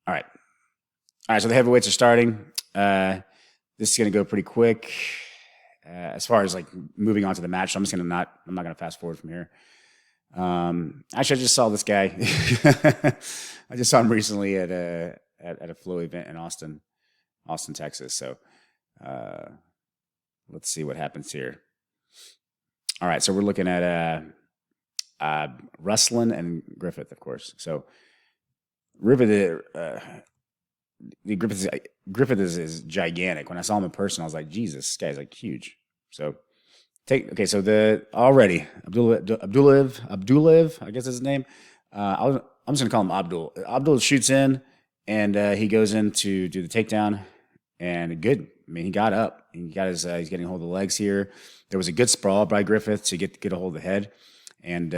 All right. All right. So the heavyweights are starting. This is going to go pretty quick as far as like moving on to the match. So I'm just going to I'm not going to fast forward from here. Actually, I just saw this guy. I just saw him recently at a flow event in Austin, Texas. So let's see what happens here. All right. So we're looking at Ruslan and Griffith, of course. So Griffith is gigantic. When I saw him in person, I was like, Jesus, this guy's like huge. So so Abdulaev, I guess is his name. I'm just gonna call him Abdul. Abdul shoots in, and he goes in to do the takedown, and good. I mean, he got up. He got his. He's getting a hold of the legs here. There was a good sprawl by Griffith to get a hold of the head, and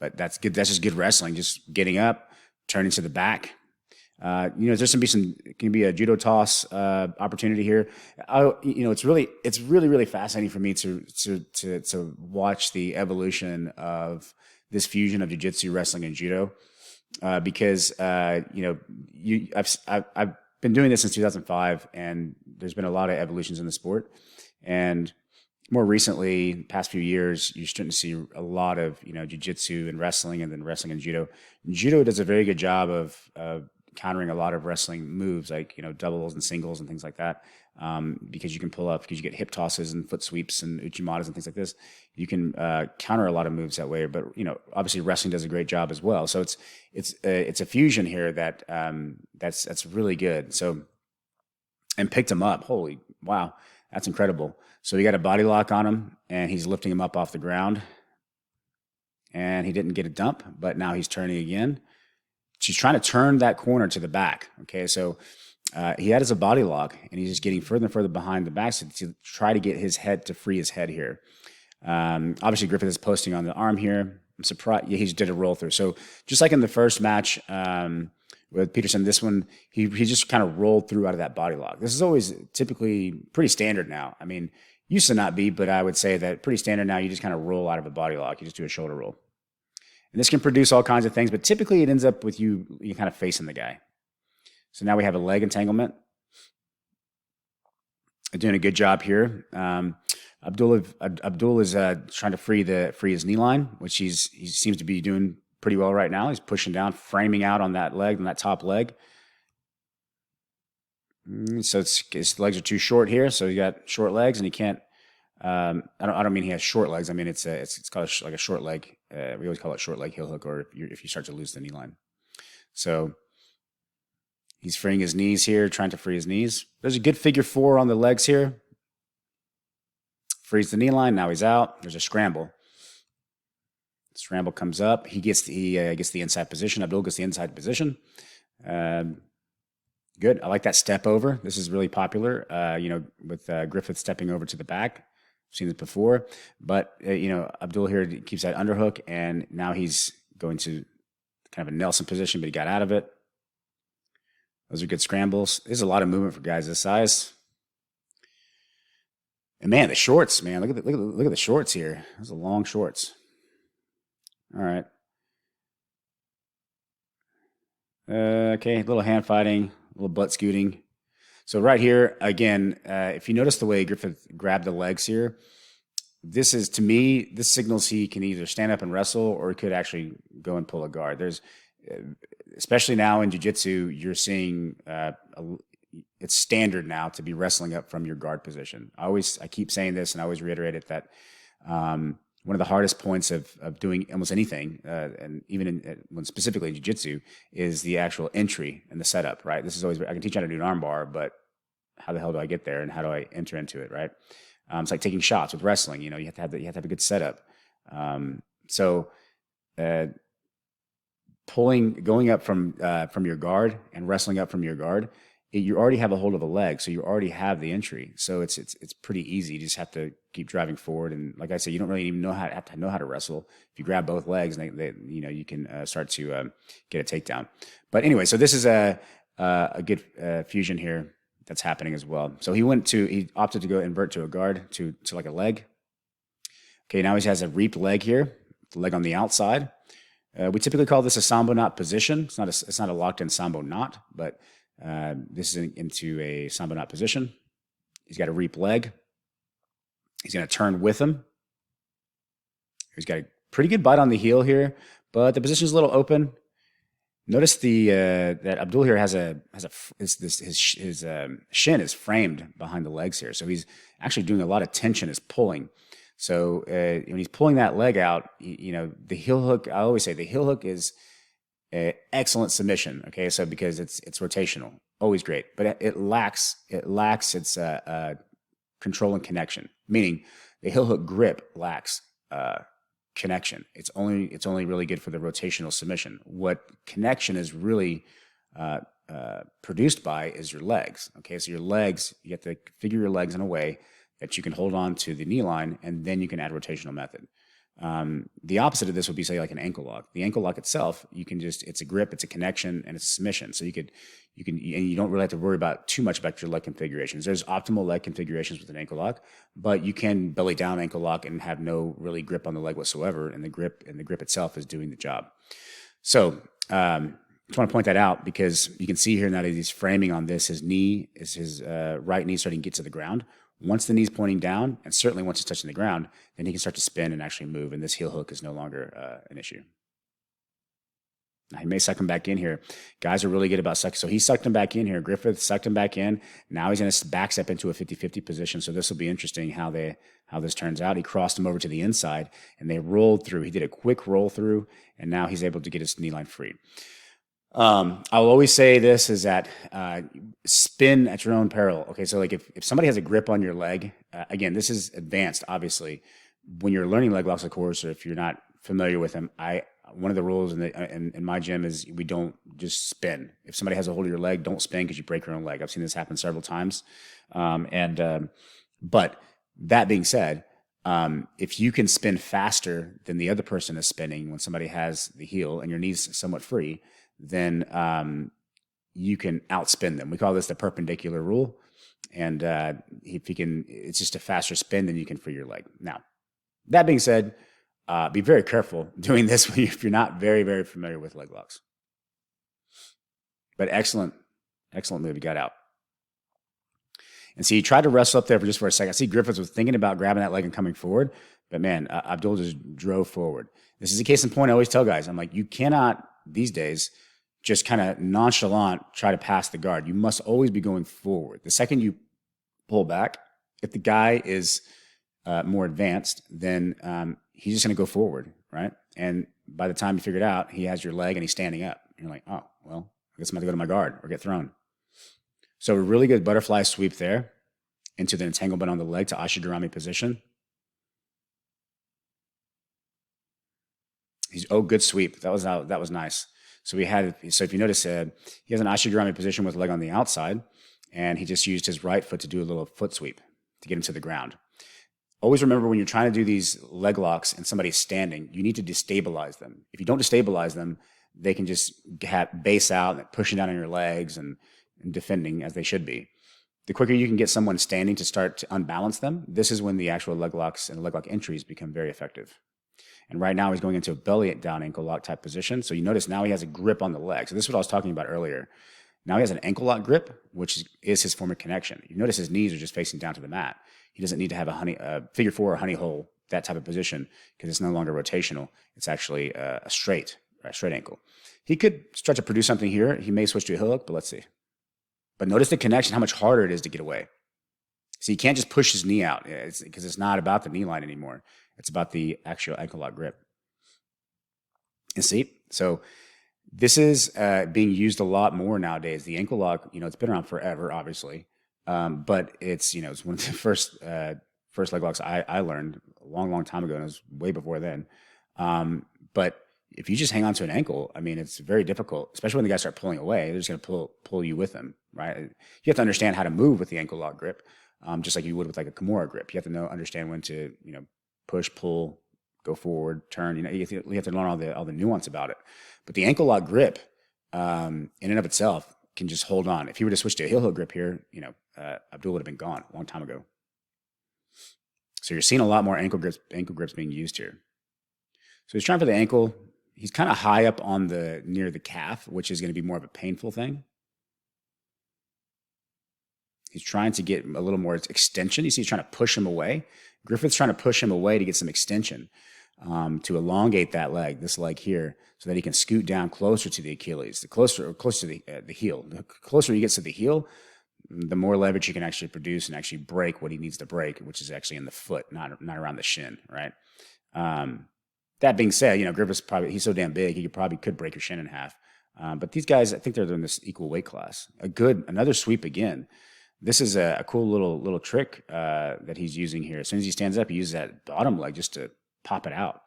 but that's good. That's just good wrestling. Just getting up, turning to the back. There's can be a judo toss opportunity here. It's really fascinating for me to watch the evolution of this fusion of jiu-jitsu, wrestling, and judo, because I've been doing this since 2005, and there's been a lot of evolutions in the sport, and more recently, past few years, you're starting to see a lot of jiu-jitsu and wrestling, and then wrestling and judo. Judo does a very good job of countering a lot of wrestling moves, like doubles and singles and things like that, because you can pull up, because you get hip tosses and foot sweeps and uchimatas and things like this. You can counter a lot of moves that way. But obviously wrestling does a great job as well. So it's a fusion here that's really good. So, and picked him up. Holy wow, that's incredible. So he got a body lock on him, and he's lifting him up off the ground, and he didn't get a dump, but now he's turning again. She's trying to turn that corner to the back. Okay, so he had as a body lock, and he's just getting further and further behind the back to try to get his head to free his head here. Obviously, Griffith is posting on the arm here. I'm surprised. Yeah, he just did a roll through. So just like in the first match with Peterson, this one, he just kind of rolled through out of that body lock. This is always typically pretty standard now. I mean, used to not be, but I would say that pretty standard now. You just kind of roll out of a body lock. You just do a shoulder roll. And this can produce all kinds of things, but typically it ends up with you kind of facing the guy. So now we have a leg entanglement. Doing a good job here. Abdul is trying to free his knee line, which he seems to be doing pretty well right now. He's pushing down, framing out on that leg, on that top leg. So his legs are too short here, so he got short legs, and he can't. I don't mean he has short legs. I mean it's called like a short leg. We always call it short leg heel hook, or if you start to lose the knee line. So he's freeing his knees here, trying to free his knees. There's a good figure four on the legs here. Frees the knee line. Now he's out. There's a scramble. Scramble comes up. He gets the inside position. Abdul gets the inside position. Good. I like that step over. This is really popular. With Griffith stepping over to the back. I've seen this before, but Abdul here keeps that underhook, and now he's going to kind of a Nelson position, but he got out of it. Those are good scrambles. There's a lot of movement for guys this size. And man, the shorts, man, look at the shorts here. Those are long shorts. All right. Okay, a little hand fighting, a little butt scooting. So right here, again, if you notice the way Griffith grabbed the legs here, this signals he can either stand up and wrestle, or he could actually go and pull a guard. There's, especially now in jiu-jitsu, you're seeing it's standard now to be wrestling up from your guard position. I keep saying this, and I always reiterate it, that one of the hardest points of doing almost anything, and even when specifically in jiu-jitsu, is the actual entry and the setup, right? This is always, I can teach you how to do an arm bar, but how the hell do I get there, and how do I enter into it, right? It's like taking shots with wrestling. You have to have a good setup. Going up from your guard and wrestling up from your guard, you already have a hold of a leg, so you already have the entry. So it's pretty easy. You just have to keep driving forward, and like I said, you don't really even have to know how to wrestle. If you grab both legs, and you can start to get a takedown. But anyway, so this is a good fusion here that's happening as well. So he opted to go invert to a guard to like a leg. Okay, now he has a reaped leg here, the leg on the outside. We typically call this a sambo knot position. It's not a locked in sambo knot, but this is into a sambo knot position. He's got a reap leg. He's going to turn with him. He's got a pretty good bite on the heel here, but the position is a little open. Notice that Abdul here his shin is framed behind the legs here, so he's actually doing a lot of tension, is pulling. So when he's pulling that leg out, the heel hook. I always say the heel hook is an excellent submission. Okay, so because it's rotational, always great, but it lacks its control and connection. Meaning the heel hook grip lacks connection. It's only really good for the rotational submission. What connection is really produced by is your legs. Okay, so your legs, you have to figure your legs in a way that you can hold on to the knee line, and then you can add rotational method. The opposite of this would be, say, like an ankle lock. The ankle lock itself, it's a grip, it's a connection, and it's a submission. So you don't really have to worry about too much about your leg configurations. There's optimal leg configurations with an ankle lock, but you can belly down ankle lock and have no really grip on the leg whatsoever, and the grip itself is doing the job. So I just want to point that out because you can see here now that he's framing on this. His right knee starting to get to the ground. Once the knee's pointing down, and certainly once it's touching the ground, then he can start to spin and actually move, and this heel hook is no longer an issue. Now, he may suck him back in here. Guys are really good about sucking. So he sucked him back in here. Griffith sucked him back in. Now he's going to back step into a 50-50 position, so this will be interesting how this turns out. He crossed him over to the inside, and they rolled through. He did a quick roll through, and now he's able to get his knee line free. I'll always say this is that spin at your own peril. Okay, so like if somebody has a grip on your leg, again, this is advanced, obviously. When you're learning leg locks, of course, or if you're not familiar with them, one of the rules in my gym is we don't just spin. If somebody has a hold of your leg, don't spin because you break your own leg. I've seen this happen several times. But that being said, if you can spin faster than the other person is spinning when somebody has the heel and your knee's somewhat free, then you can outspin them. We call this the perpendicular rule. And it's just a faster spin than you can free your leg. Now, that being said, be very careful doing this if you're not very, very familiar with leg locks. But excellent move. He got out. And see, he tried to wrestle up there for a second. I see Griffith was thinking about grabbing that leg and coming forward. But man, Abdul just drove forward. This is a case in point. I always tell guys, I'm like, you cannot these days just kind of nonchalant try to pass the guard. You must always be going forward. The second you pull back, if the guy is more advanced, then he's just going to go forward, right? And by the time you figure it out, he has your leg and he's standing up. And you're like, oh, well, I guess I'm going to go to my guard or get thrown. So a really good butterfly sweep there into the entanglement on the leg to Ashigurami position. Good sweep. That was nice. So if you notice, he has an Ashigurami position with the leg on the outside, and he just used his right foot to do a little foot sweep to get him to the ground. Always remember when you're trying to do these leg locks and somebody's standing, you need to destabilize them. If you don't destabilize them, they can just base out and pushing down on your legs and defending as they should be. The quicker you can get someone standing to start to unbalance them, this is when the actual leg locks and leg lock entries become very effective. And right now he's going into a belly down ankle lock type position. So you notice now he has a grip on the leg. So this is what I was talking about earlier. Now he has an ankle lock grip, which is his form of connection. You notice his knees are just facing down to the mat. He doesn't need to have a figure four or honey hole, that type of position, because it's no longer rotational. It's actually a straight ankle. He could start to produce something here. He may switch to a heel hook, but let's see. But notice the connection, how much harder it is to get away. So you can't just push his knee out because it's not about the knee line anymore. It's about the actual ankle lock grip. And see, so this is being used a lot more nowadays. The ankle lock, it's been around forever, obviously, but it's one of the first leg locks I learned a long, long time ago, and it was way before then. But if you just hang on to an ankle, it's very difficult, especially when the guys start pulling away. They're just going to pull you with them, right? You have to understand how to move with the ankle lock grip, just like you would with like a Kimura grip. You have to understand when to push, pull, go forward, turn. You have to learn all the nuance about it. But the ankle lock grip, in and of itself, can just hold on. If he were to switch to a heel hook grip here, Abdul would have been gone a long time ago. So you're seeing a lot more ankle grips being used here. So he's trying for the ankle. he's kind of high up on near the calf, which is going to be more of a painful thing. He's trying to get a little more extension. You see, he's trying to push him away. Griffith's trying to push him away to get some extension, to elongate that leg, this leg here, so that he can scoot down closer to the Achilles, closer to the heel. The closer he gets to the heel, the more leverage he can actually produce and actually break what he needs to break, which is actually in the foot, not around the shin, right? That being said, Griffith's he's so damn big, he could break your shin in half. But these guys, I think they're in this equal weight class. Another sweep again. This is a cool little trick that he's using here. As soon as he stands up, he uses that bottom leg just to pop it out.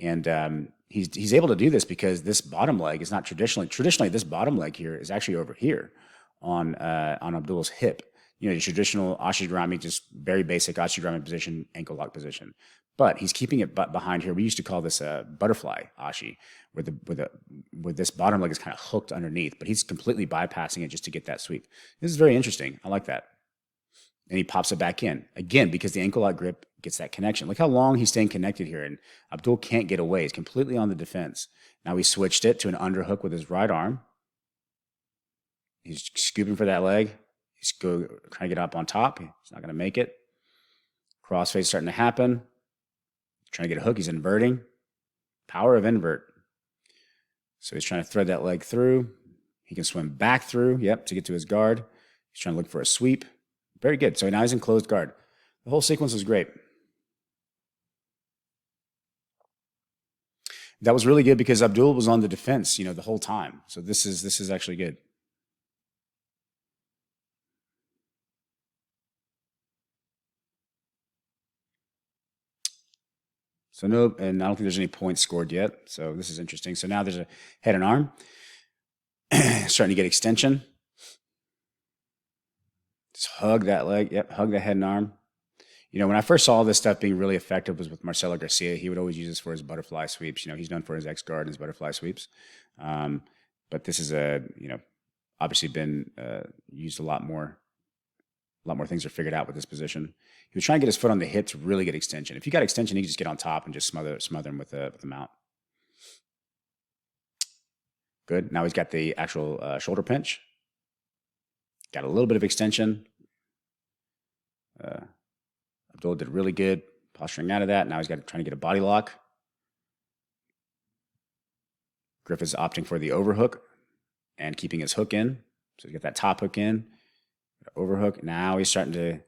And he's able to do this because this bottom leg is not traditionally this bottom leg here is actually over here on Abdul's hip. Your traditional ashigarami, just very basic ashigarami position, ankle lock position. But he's keeping it behind here. We used to call this a butterfly ashi, where this bottom leg is kind of hooked underneath, but he's completely bypassing it just to get that sweep. This is very interesting. I like that. And he pops it back in again because the ankle lock grip gets that connection. Look how long he's staying connected here, and Abdul can't get away. He's completely on the defense. Now he switched it to an underhook with his right arm. He's scooping for that leg. He's trying to get up on top. He's not going to make it. Crossface starting to happen. Trying to get a hook. He's inverting. Power of invert. So he's trying to thread that leg through. He can swim back through, to get to his guard. He's trying to look for a sweep. Very good. So now he's in closed guard. The whole sequence was great. That was really good because Abdul was on the defense, the whole time. So this is actually good. So no, and I don't think there's any points scored yet. So this is interesting. So now there's a head and arm. Starting to get extension. Just hug that leg. Yep, hug the head and arm. When I first saw this stuff being really effective was with Marcelo Garcia. He would always use this for his butterfly sweeps. He's known for his X guard and his butterfly sweeps. But this is obviously been used a lot more things are figured out with this position. He was trying to get his foot on the hip to really get extension. If you got extension, you can just get on top and just smother him with the mount. Good. Now he's got the actual shoulder pinch. Got a little bit of extension. Abdul did really good posturing out of that. Now he's trying to get a body lock. Griffith's opting for the overhook and keeping his hook in. So he's got that top hook in. Overhook. Now he's starting to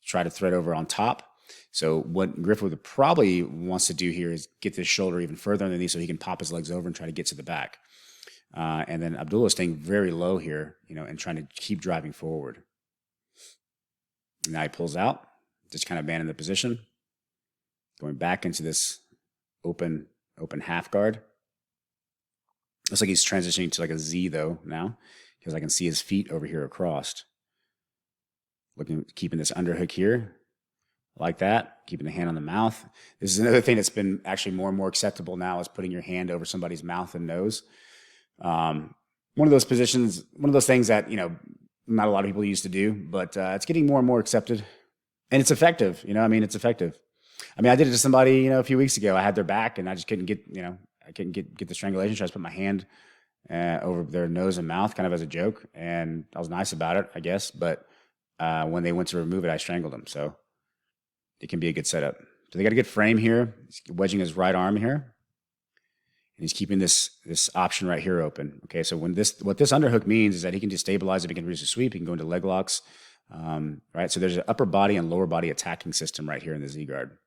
try to thread over on top. So what Griffith probably wants to do here is get this shoulder even further underneath so he can pop his legs over and try to get to the back. And then Abdullah is staying very low here, and trying to keep driving forward. Now he pulls out, just kind of abandoning the position, going back into this open half guard. Looks like he's transitioning to like a Z though now, because I can see his feet over here across. Keeping this underhook here, like that, keeping the hand on the mouth. This is another thing that's been actually more and more acceptable now, is putting your hand over somebody's mouth and nose. One of those positions, one of those things that, not a lot of people used to do, but it's getting more and more accepted. And it's effective, it's effective. I did it to somebody, a few weeks ago. I had their back and I just couldn't get, get the strangulation. So I just put my hand over their nose and mouth kind of as a joke. And I was nice about it, I guess. But when they went to remove it, I strangled them. So it can be a good setup. So they got a good frame here. He's wedging his right arm here. And he's keeping this option right here open. Okay, so what this underhook means is that he can destabilize it. He can reduce a sweep. He can go into leg locks. Right, so there's an upper body and lower body attacking system right here in the Z guard.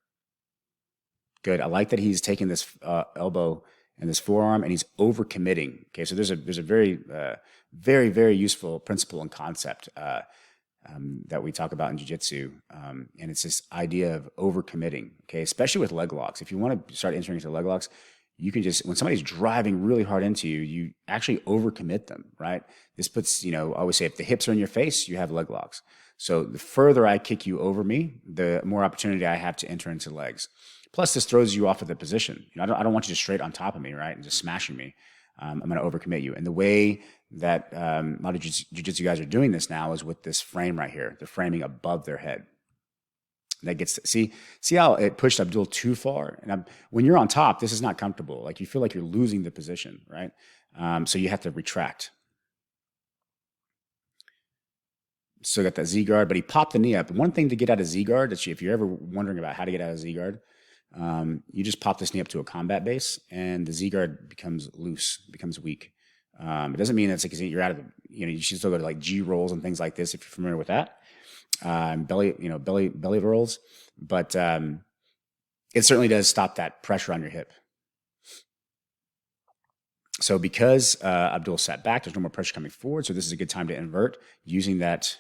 Good. I like that he's taking this elbow and this forearm and he's overcommitting. Okay, so there's a very very, very useful principle and concept that we talk about in jiu-jitsu, and it's this idea of overcommitting. Okay, especially with leg locks. If you want to start entering into leg locks, you can just, when somebody's driving really hard into you, you actually overcommit them, right? This puts, I always say, if the hips are in your face, you have leg locks. So the further I kick you over me, the more opportunity I have to enter into legs. Plus, this throws you off of the position. I don't want you just straight on top of me, right, and just smashing me. I'm going to overcommit you. And the way that a lot of jiu-jitsu guys are doing this now is with this frame right here. They're framing above their head. That gets see how it pushed Abdul too far. And when you're on top, this is not comfortable. Like you feel like you're losing the position, right? So you have to retract. Still got that Z guard, but he popped the knee up. One thing to get out of Z guard, if you're ever wondering about how to get out of Z guard, you just pop this knee up to a combat base, and the Z guard becomes loose, becomes weak. It doesn't mean it's like you're out of the, you should still go to like G rolls and things like this if you're familiar with that. Belly rolls, but it certainly does stop that pressure on your hip. So because Abdul sat back, there's no more pressure coming forward. So this is a good time to invert using that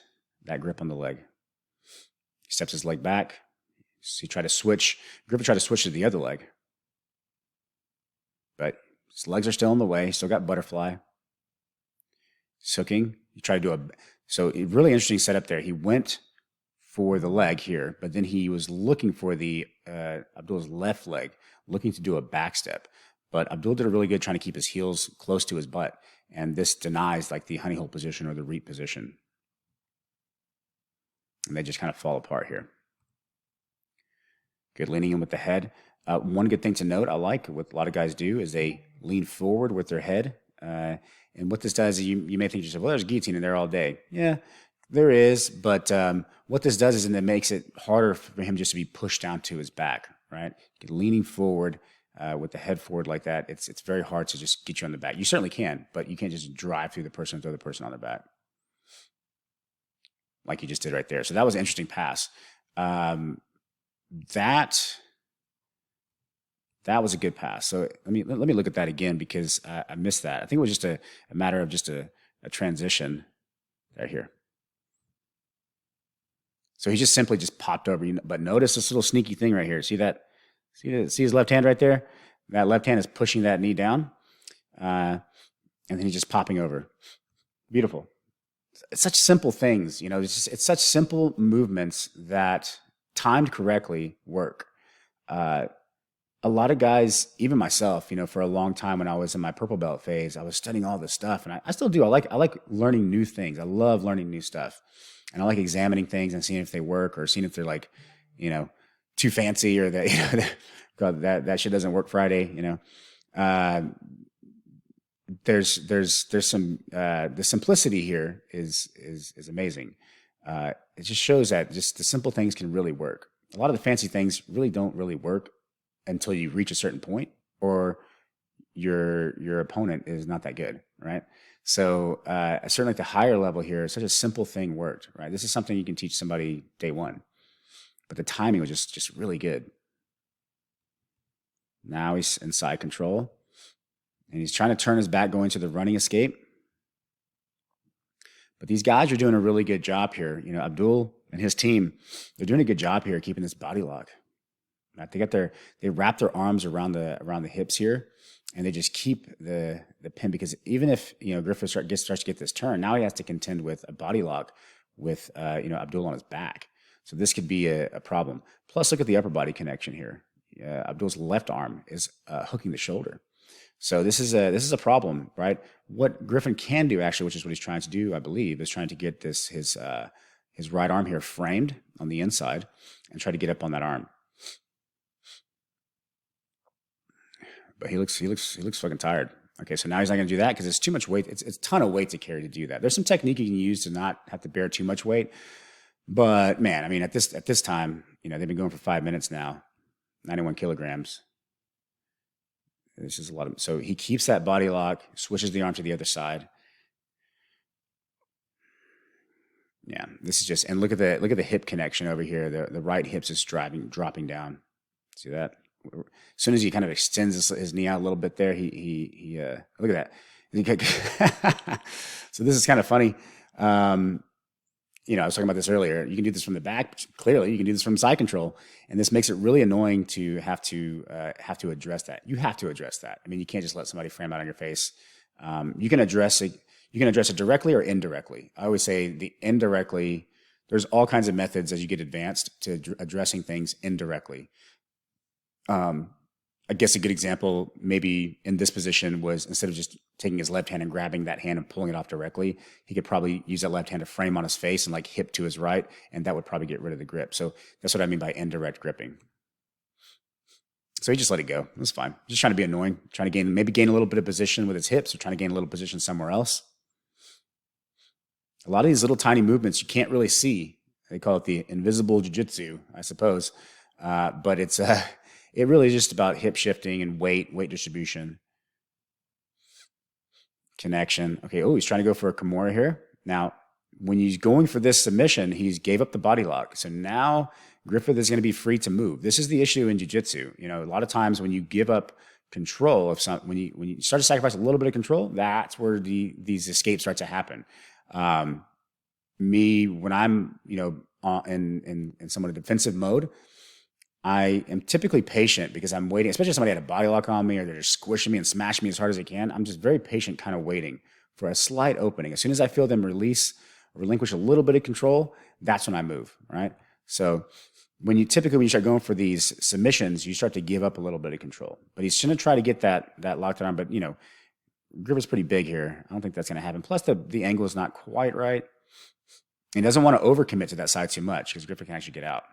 grip on the leg. He steps his leg back. So he tried to switch. Griffith tried to switch to the other leg, but his legs are still in the way. He's still got butterfly. He's hooking. He tried to do so a really interesting setup there. He went for the leg here, but then he was looking for the Abdul's left leg, looking to do a back step. But Abdul did a really good trying to keep his heels close to his butt, and this denies like the honey hole position or the reap position. And they just kind of fall apart here. Good leaning in with the head. One good thing to note, I like what a lot of guys do, is they lean forward with their head. And what this does is you may think to yourself, well, there's guillotine in there all day. Yeah, there is. But what this does is it makes it harder for him just to be pushed down to his back, right? Leaning forward with the head forward like that, it's very hard to just get you on the back. You certainly can, but you can't just drive through the person and throw the person on their back like you just did right there. So that was an interesting pass. That was a good pass. So let me look at that again because I missed that. I think it was just a matter of just a transition right here. So he just simply just popped over. But notice this little sneaky thing right here. See that? See his left hand right there? That left hand is pushing that knee down. And then he's just popping over. Beautiful. It's such simple things, it's such simple movements that timed correctly work. A lot of guys, even myself, for a long time when I was in my purple belt phase, I was studying all this stuff, and I still do. I like learning new things. I love learning new stuff, and I like examining things and seeing if they work or seeing if they're like, too fancy or that that shit doesn't work Friday. There's some the simplicity here is amazing. It just shows that just the simple things can really work. A lot of the fancy things really don't really work until you reach a certain point or your opponent is not that good, right? So certainly at the higher level here, such a simple thing worked, right? This is something you can teach somebody day one, but the timing was just really good. Now he's in side control, and he's trying to turn his back going to the running escape. But these guys are doing a really good job here. Abdul and his team, they're doing a good job here keeping this body lock. They wrap their arms around the hips here, and they just keep the pin, because even if Griffith starts to get this turn, now he has to contend with a body lock with Abdul on his back. So this could be a problem. Plus, look at the upper body connection here. Abdul's left arm is hooking the shoulder. So this is a problem, right? What Griffin can do, actually, which is what he's trying to do, I believe, is trying to get his right arm here framed on the inside and try to get up on that arm. But he looks fucking tired. Okay, so now he's not going to do that because it's too much weight. It's a ton of weight to carry to do that. There's some technique you can use to not have to bear too much weight. But man, I mean, at this time, they've been going for 5 minutes now, 91 kilograms. This is a lot of. So he keeps that body lock, switches the arm to the other side. Yeah, this is just, and look at the hip connection over here. The right hip's is dropping down. See that? As soon as he kind of extends his knee out a little bit there, he look at that. So this is kind of funny. I was talking about this earlier. You can do this from the back. Clearly, you can do this from side control, and this makes it really annoying to have to address that. You have to address that. I mean, you can't just let somebody frame out on your face. You can address it. You can address it directly or indirectly. I always say the indirectly. There's all kinds of methods as you get advanced to addressing things indirectly. I guess a good example maybe in this position was instead of just taking his left hand and grabbing that hand and pulling it off directly, he could probably use that left hand to frame on his face and like hip to his right, and that would probably get rid of the grip. So that's what I mean by indirect gripping. So he just let it go. It was fine. Just trying to be annoying, trying to maybe gain a little bit of position with his hips, or trying to gain a little position somewhere else. A lot of these little tiny movements you can't really see. They call it the invisible jiu-jitsu, I suppose. But it really is just about hip shifting and weight distribution, connection. Okay, oh, he's trying to go for a Kimura here. Now, when he's going for this submission, he's gave up the body lock. So now Griffith is going to be free to move. This is the issue in jiu-jitsu. You know, a lot of times when you give up control of when you start to sacrifice a little bit of control, that's where these escapes start to happen. When I'm, in somewhat of defensive mode, I am typically patient because I'm waiting, especially if somebody had a body lock on me or they're just squishing me and smashing me as hard as they can. I'm just very patient, kind of waiting for a slight opening. As soon as I feel them relinquish a little bit of control, that's when I move, right? So when you start going for these submissions, you start to give up a little bit of control. But he's going to try to get that locked arm. But, Griffith's pretty big here. I don't think that's going to happen. Plus, the angle is not quite right. He doesn't want to overcommit to that side too much because Griffith can actually get out.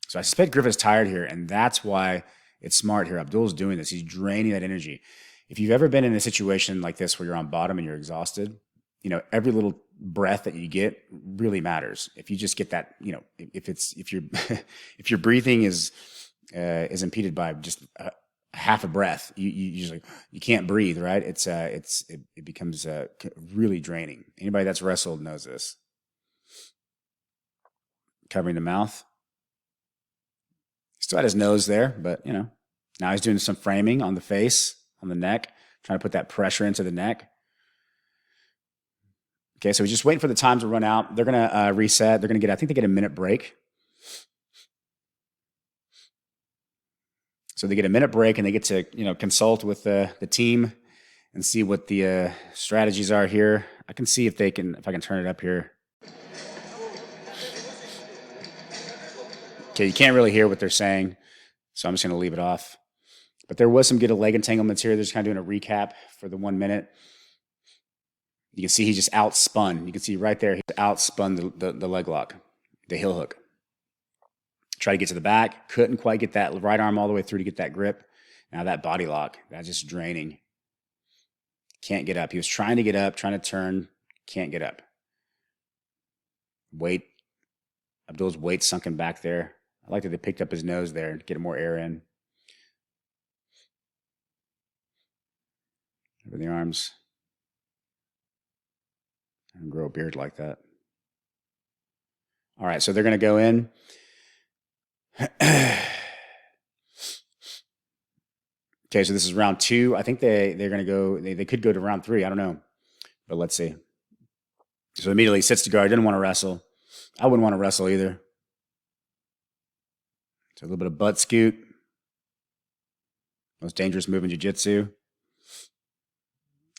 So I suspect Griffith's tired here, and that's why it's smart here. Abdul's doing this. He's draining that energy. If you've ever been in a situation like this where you're on bottom and you're exhausted, every little breath that you get really matters. If you just get that, if your breathing is impeded by just half a breath, you can't breathe, right? It becomes really draining. Anybody that's wrestled knows this. Covering the mouth. Still had his nose there, but now he's doing some framing on the face, on the neck, trying to put that pressure into the neck. Okay, so he's just waiting for the time to run out. They're going to reset. They're going to I think they get a minute break. So they get a minute break and they get to, consult with the team and see what the strategies are here. I can see if I can turn it up here. Okay, you can't really hear what they're saying, so I'm just going to leave it off. But there was some good leg entanglements here. They're just kind of doing a recap for the 1 minute. You can see he just outspun. You can see right there, he outspun the leg lock, the heel hook. Try to get to the back. Couldn't quite get that right arm all the way through to get that grip. Now that body lock, that's just draining. Can't get up. He was trying to get up, trying to turn, can't get up. Weight. Abdul's weight sunken back there. I like that they picked up his nose there to get more air in. Over the arms. And grow a beard like that. All right, so they're going to go in. Okay, so this is round 2. I think they're going to go. They could go to round 3. I don't know, but let's see. So immediately sits to guard. Didn't want to wrestle. I wouldn't want to wrestle either. So a little bit of butt scoot. Most dangerous move in jiu-jitsu.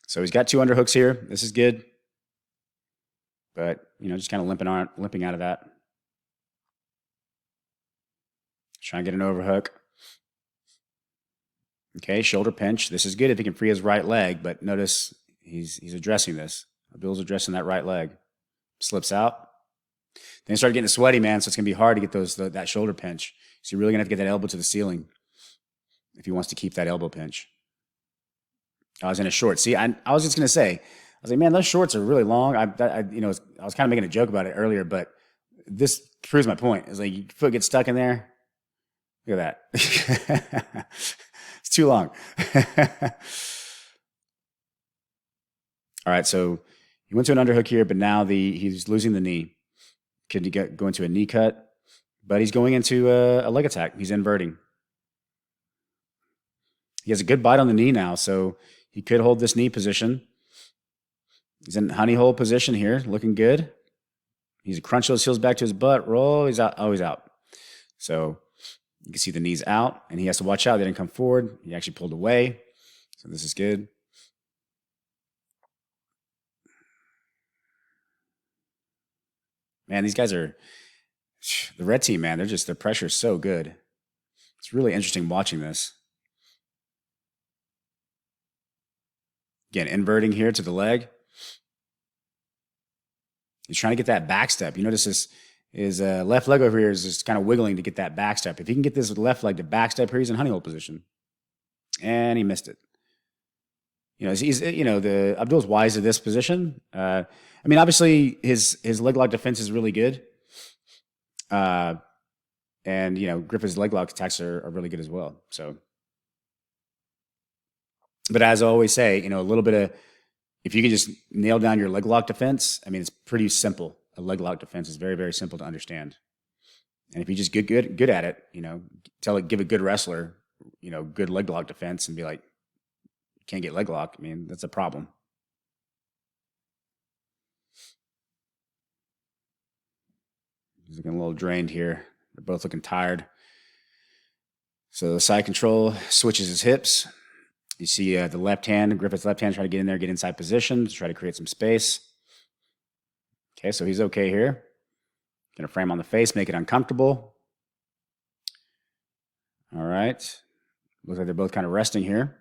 So he's got 2 underhooks here. This is good. But, just kind of limping out of that. Trying to get an overhook. Okay, shoulder pinch. This is good if he can free his right leg, but notice he's addressing this. Abdul's addressing that right leg. Slips out. Then he started getting sweaty, man, so it's going to be hard to get that shoulder pinch. So you're really going to have to get that elbow to the ceiling if he wants to keep that elbow pinch. I was in a short. See, I was just going to say, I was like, man, those shorts are really long. I was kind of making a joke about it earlier, but this proves my point. It's like your foot gets stuck in there. Look at that. It's too long. All right, so he went to an underhook here, but now he's losing the knee. Could he go into a knee cut? But he's going into a leg attack. He's inverting. He has a good bite on the knee now, so he could hold this knee position. He's in honey hole position here, looking good. He's crunch those heels back to his butt, roll. He's out. Oh, he's out. So you can see the knee's out, and he has to watch out. They didn't come forward. He actually pulled away. So this is good. Man, these guys are the red team, man. The pressure is so good. It's really interesting watching this. Again, inverting here to the leg. He's trying to get that back step. You notice his left leg over here is just kind of wiggling to get that back step. If he can get this left leg to back step here, he's in honey hole position. And he missed it. The Abdul's wise to this position. Obviously his leg lock defense is really good. And Griffith's leg lock attacks are really good as well. So, but as I always say, a little bit of, if you can just nail down your leg lock defense, it's pretty simple. A leg lock defense is very, very simple to understand. And if you just get good at it, give a good wrestler, good leg lock defense and be like, can't get leg lock. That's a problem. He's looking a little drained here. They're both looking tired. So the side control switches his hips. You see the left hand, Griffith's left hand, try to get in there, get inside position to try to create some space. Okay, so he's okay here. Gonna frame on the face, make it uncomfortable. All right. Looks like they're both kind of resting here.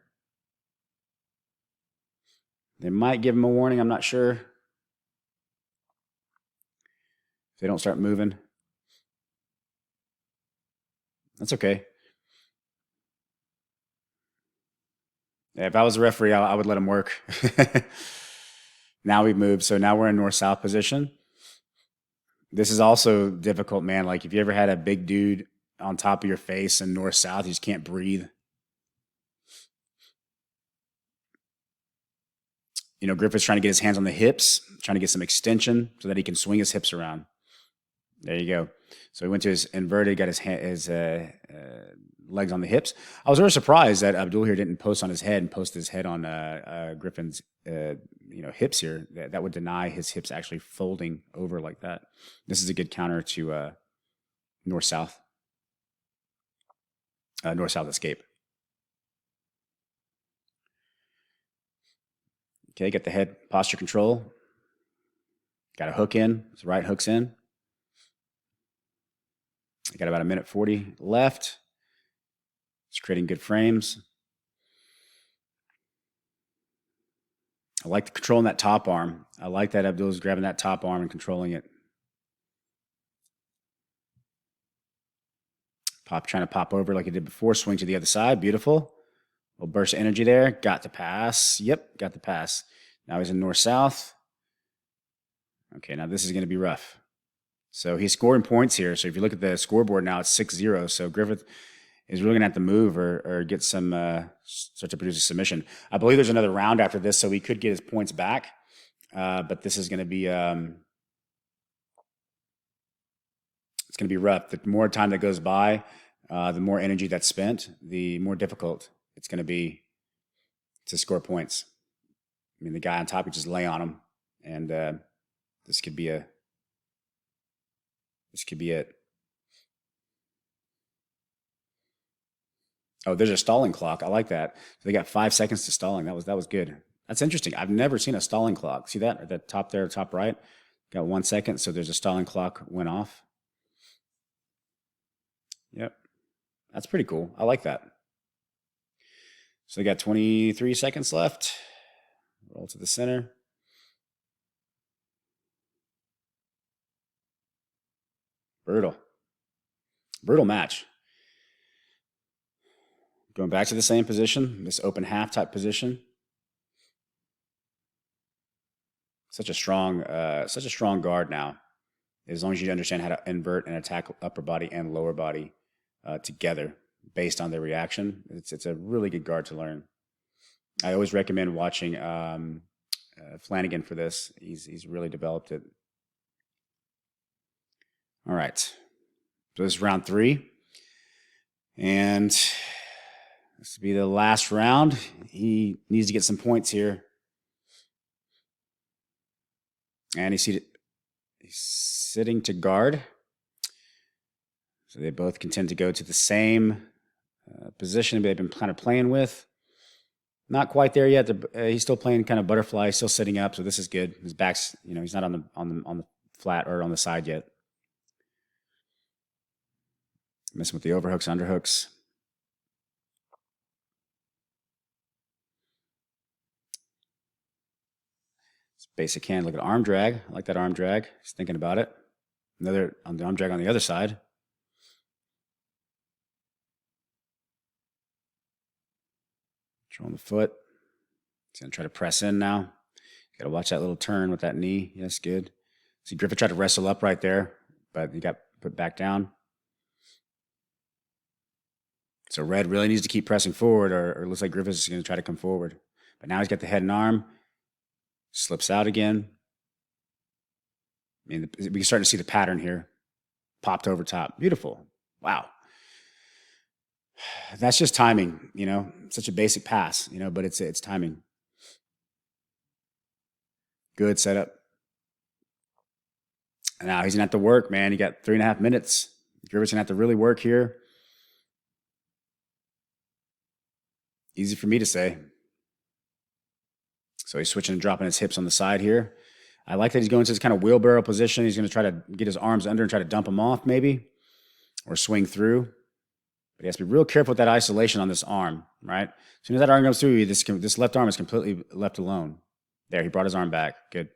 They might give him a warning, I'm not sure. If they don't start moving. That's okay. Yeah, if I was a referee, I would let him work. Now we've moved. So now we're in north-south position. This is also difficult, man. Like if you ever had a big dude on top of your face and north-south, you just can't breathe. Griffith's trying to get his hands on the hips, trying to get some extension so that he can swing his hips around. There you go. So he went to his inverted, got his legs on the hips. I was really surprised that Abdul here didn't post on his head and post his head on Griffin's hips here. That would deny his hips actually folding over like that. This is a good counter to north-south escape. Okay, get the head posture control. Got a hook in. His right hook's in. I got about 1:40 left. It's creating good frames. I like the control in that top arm. I like that Abdul's grabbing that top arm and controlling it. Trying to pop over like he did before. Swing to the other side. Beautiful. Little burst of energy there. Got the pass. Yep, got the pass. Now he's in north-south. Okay, now this is going to be rough. So he's scoring points here. So if you look at the scoreboard now, it's 6-0. So Griffith is really going to have to move or get some start to produce a submission. I believe there's another round after this, so he could get his points back. But this is going to be it's going to be rough. The more time that goes by, the more energy that's spent, the more difficult it's going to be to score points. The guy on top could just lay on him, and this could be it. Oh, there's a stalling clock. I like that. So they got 5 seconds to stalling. That was good. That's interesting. I've never seen a stalling clock. See that at the top there, top right? Got 1 second. So there's a stalling clock went off. Yep. That's pretty cool. I like that. So they got 23 seconds left. Roll to the center. Brutal match. Going back to the same position, this open half type position. Such a strong guard now. As long as you understand how to invert and attack upper body and lower body together based on their reaction, it's a really good guard to learn. I always recommend watching Flanagan for this. He's really developed it. All right. So this is round 3. And this will be the last round. He needs to get some points here. And he's sitting to guard. So they both contend to go to the same position they've been kind of playing with. Not quite there yet. He's still playing kind of butterfly, still sitting up, so this is good. His back's, he's not on the flat or on the side yet. Messing with the overhooks, underhooks. Basic hand. Look at arm drag. I like that arm drag. He's thinking about it. Another arm drag on the other side. Controlling the foot. He's going to try to press in now. Got to watch that little turn with that knee. Yes, good. See, Griffith tried to wrestle up right there, but he got put back down. So red really needs to keep pressing forward, or it looks like Griffith is going to try to come forward. But now he's got the head and arm. Slips out again. I mean, we can start to see the pattern here. Popped over top. Beautiful. Wow. That's just timing, you know. Such a basic pass, you know, but it's timing. Good setup. And now he's going to have to work, man. He got 3.5 minutes. Griffith's going to have to really work here. Easy for me to say. So he's switching and dropping his hips on the side here. I like that he's going to this kind of wheelbarrow position. He's going to try to get his arms under and try to dump them off maybe, or swing through. But he has to be real careful with that isolation on this arm, right? As soon as that arm goes through, this left arm is completely left alone. There, he brought his arm back. Good.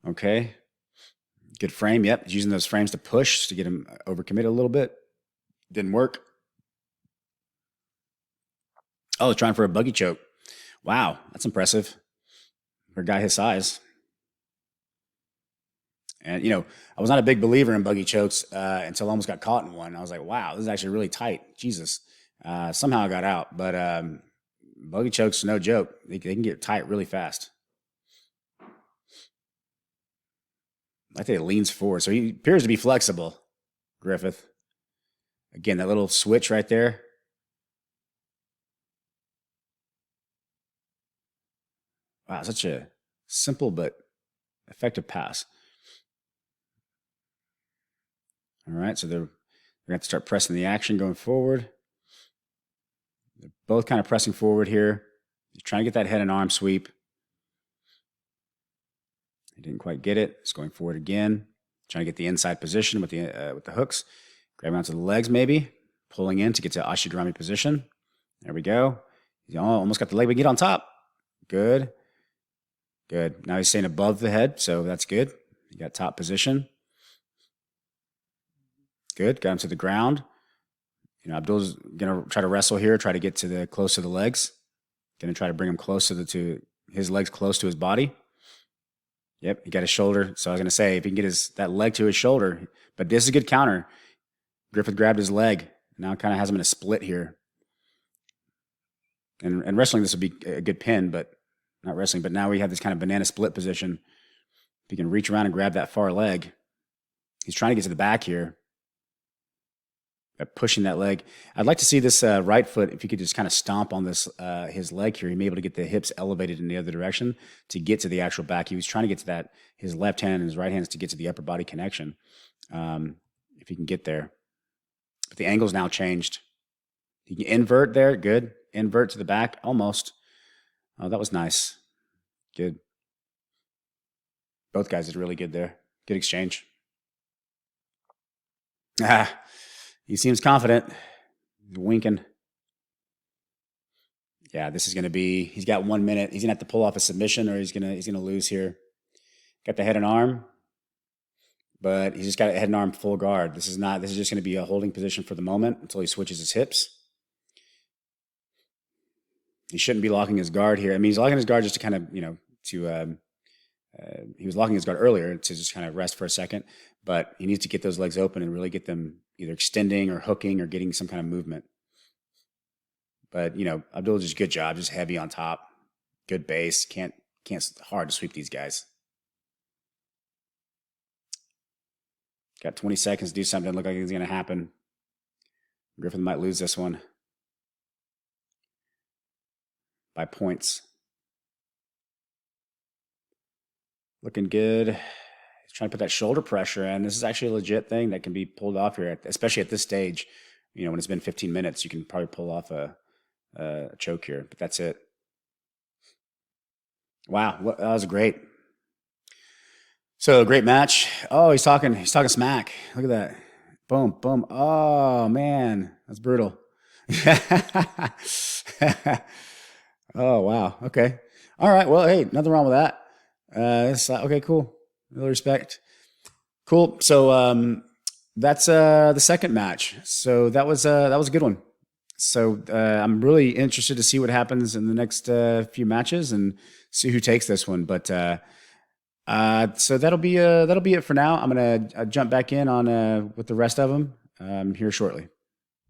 Okay. Good frame. Yep. He's using those frames to push to get him overcommitted a little bit. Didn't work. Oh, he's trying for a buggy choke. Wow. That's impressive for a guy his size. And, you know, I was not a big believer in buggy chokes until I almost got caught in one. I was like, wow, this is actually really tight. Jesus. Somehow I got out. But buggy chokes, no joke. They can get tight really fast. I think it leans forward. So he appears to be flexible, Griffith. Again, that little switch right there. Wow, such a simple but effective pass. All right, so they're going to have to start pressing the action going forward. They're both kind of pressing forward here. He's trying to get that head and arm sweep. He didn't quite get it. He's going forward again. Trying to get the inside position with the hooks. Grabbing onto the legs maybe. Pulling in to get to Ashidarami position. There we go. He almost got the leg, but get on top. Good. Good. Now he's staying above the head, so that's good. You got top position. Good. Got him to the ground. You know, Abdul's going to try to wrestle here, try to get close to the legs. Going to try to bring him close to his legs close to his body. Yep, he got his shoulder. So I was going to say, if he can get that leg to his shoulder, but this is a good counter. Griffith grabbed his leg. Now kind of has him in a split here. And wrestling, this would be a good pin, but not wrestling. But now we have this kind of banana split position. If he can reach around and grab that far leg. He's trying to get to the back here. Pushing that leg. I'd like to see this right foot, if he could just kind of stomp on this his leg here, he may be able to get the hips elevated in the other direction to get to the actual back. He was trying to get to his left hand and his right hand is to get to the upper body connection. If he can get there. But the angle's now changed. He can invert there. Good. Invert to the back. Almost. Oh, that was nice. Good. Both guys did really good there. Good exchange. He seems confident. He's winking. Yeah, this is going to be. He's got 1 minute. He's going to have to pull off a submission, or he's going to lose here. Got the head and arm, but he's just got a head and arm full guard. This is just going to be a holding position for the moment until he switches his hips. He shouldn't be locking his guard here. I mean, he's locking his guard just to kind of, he was locking his guard earlier to just kind of rest for a second, but he needs to get those legs open and really get them either extending or hooking or getting some kind of movement. But, Abdul just good job, just heavy on top, good base. Can't hard to sweep these guys. Got 20 seconds to do something. Doesn't look like it's going to happen. Griffith might lose this one by points. Looking good. He's trying to put that shoulder pressure in. This is actually a legit thing that can be pulled off here, especially at this stage. When it's been 15 minutes, you can probably pull off a choke here, but that's it. Wow, that was great. So great match. Oh, he's talking smack. Look at that. Boom, boom. Oh man, that's brutal. Oh wow. Okay. All right. Well, hey, nothing wrong with that. Okay, cool. Real respect. Cool. So that's the second match. So that was a good one. So I'm really interested to see what happens in the next few matches and see who takes this one. But so that'll be it for now. I'm gonna jump back in on with the rest of them here shortly.